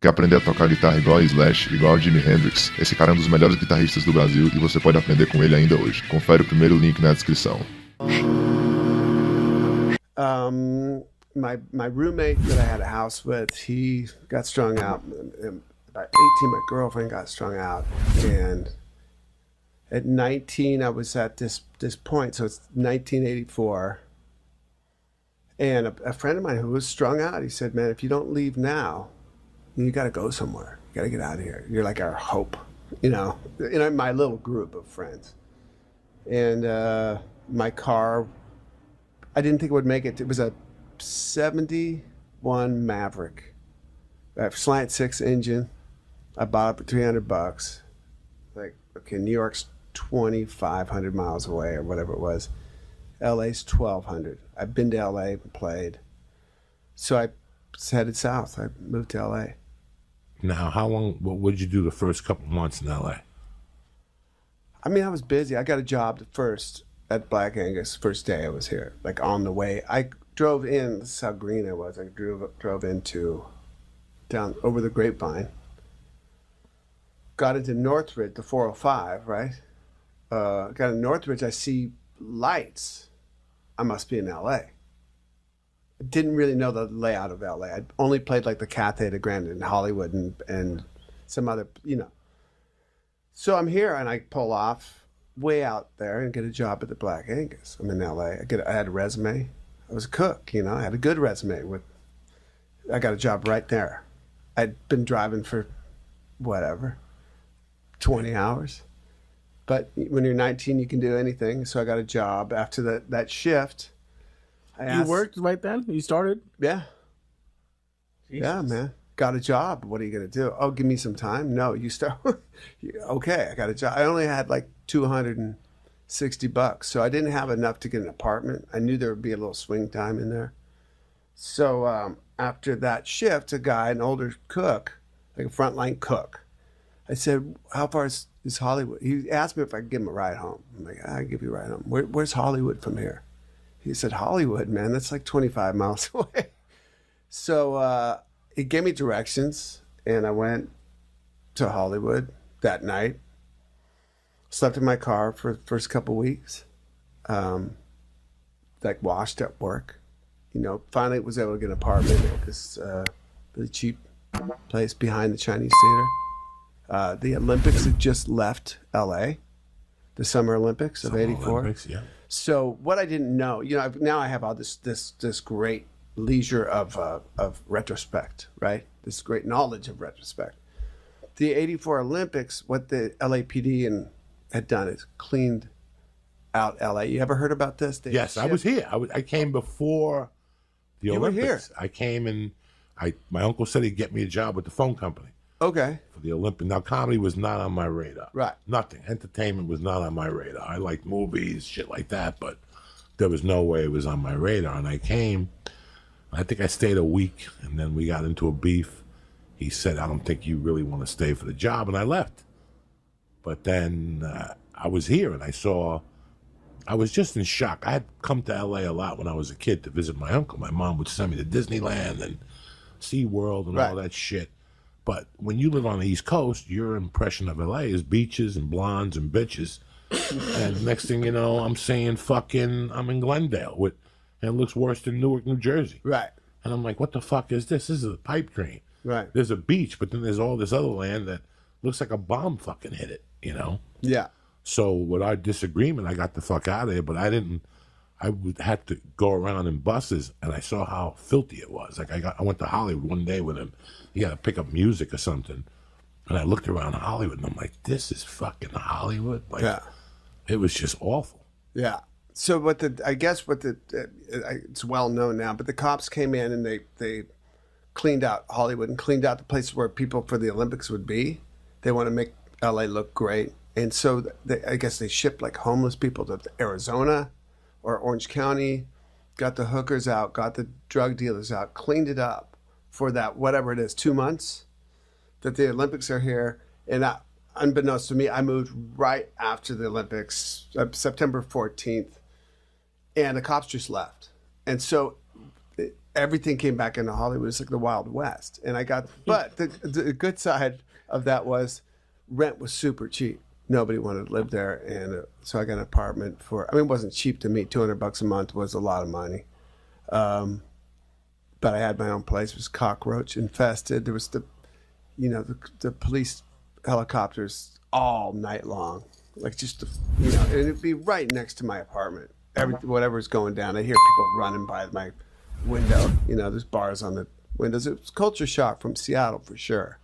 Quer aprender a tocar guitarra igual a Slash, igual a Jimi Hendrix? Esse cara é um dos melhores guitarristas do Brasil e você pode aprender com ele ainda hoje. Confere o primeiro link na descrição. My roommate that I had a house with, he got strung out. About 18, my girlfriend got strung out, and at 19, I was at this point. So it's 1984, and a friend of mine who was strung out, he said, "Man, if you don't leave now, you got to go somewhere. You got to get out of here. You're like our hope, you know, in my little group of friends." And my car, I didn't think it would make it. It was a 71 Maverick, a slant six engine. I bought it for $300. Like, okay, New York's 2,500 miles away or whatever it was. LA's 1,200. I've been to LA and played. So I headed south. I moved to LA. Now, how long, what did you do the first couple months in LA? I mean, I was busy. I got a job at Black Angus, first day I was here, like on the way. I drove in, this is how green I was. I drove into down over the Grapevine. Got into Northridge, the 405, right? Got in Northridge, I see lights. I must be in LA. I didn't really know the layout of LA. I'd only played like the Cathay de Grande in Hollywood and some other, you know. So I'm here and I pull off way out there and get a job at the Black Angus. I'm in LA. I had a resume. I was a cook, you know. I had a good resume. I got a job right there. I'd been driving for whatever, 20 hours. But when you're 19, you can do anything. So I got a job after that shift. You worked right then? You started? Yeah. Jesus. Yeah, man. Got a job. What are you going to do? Oh, give me some time? No, you start. Okay, I got a job. I only had like $260. So I didn't have enough to get an apartment. I knew there would be a little swing time in there. So after that shift, a guy, an older cook, like a frontline cook, I said, how far is Hollywood? He asked me if I could give him a ride home. I'm like, I can give you a ride home. Where's Hollywood from here? He said, Hollywood, man, that's like 25 miles away. So he gave me directions, and I went to Hollywood that night. Slept in my car for the first couple of weeks. Like washed at work. You know, finally was able to get an apartment at this really cheap place behind the Chinese Theater. The Olympics had just left LA, the Summer Olympics of '84. Olympics, yeah. So what I didn't know, you know, now I have all this great leisure of retrospect, right? This great knowledge of retrospect. The '84 Olympics, what the LAPD had done is cleaned out LA. You ever heard about this? Yes, I was here. I came before the Olympics. You were here. I came and my uncle said he'd get me a job with the phone company. Okay. For the Olympics. Now, comedy was not on my radar. Right. Nothing. Entertainment was not on my radar. I liked movies, shit like that, but there was no way it was on my radar. And I came, I think I stayed a week, and then we got into a beef. He said, I don't think you really want to stay for the job, and I left. But then I was here, and I was just in shock. I had come to LA a lot when I was a kid to visit my uncle. My mom would send me to Disneyland and SeaWorld and all that shit. But when you live on the East Coast, your impression of LA is beaches and blondes and bitches. And next thing you know, I'm saying I'm in Glendale, and it looks worse than Newark, New Jersey. Right. And I'm like, what the fuck is this? This is a pipe dream. Right. There's a beach, but then there's all this other land that looks like a bomb fucking hit it, you know? Yeah. So with our disagreement, I got the fuck out of there, but I had to go around in buses, and I saw how filthy it was. Like I went to Hollywood one day with him. He had to pick up music or something, and I looked around Hollywood, and I'm like, this is fucking Hollywood. Like, Yeah. It was just awful. Yeah. So it's well known now, but the cops came in and they cleaned out Hollywood and cleaned out the places where people for the Olympics would be. They want to make LA look great. And so I guess they shipped like homeless people to Arizona or Orange County, got the hookers out, got the drug dealers out, cleaned it up for that, whatever it is, 2 months that the Olympics are here. And unbeknownst to me, I moved right after the Olympics, September 14th, and the cops just left. And so everything came back into Hollywood. It's like the Wild West. And I got, but the good side of that was rent was super cheap. Nobody wanted to live there. And so I got an apartment for, it wasn't cheap to me. $200 a month was a lot of money. But I had my own place. It was cockroach infested. There was the police helicopters all night long. Like just, and it'd be right next to my apartment. Whatever's going down, I hear people running by my window. There's bars on the windows. It was culture shock from Seattle for sure.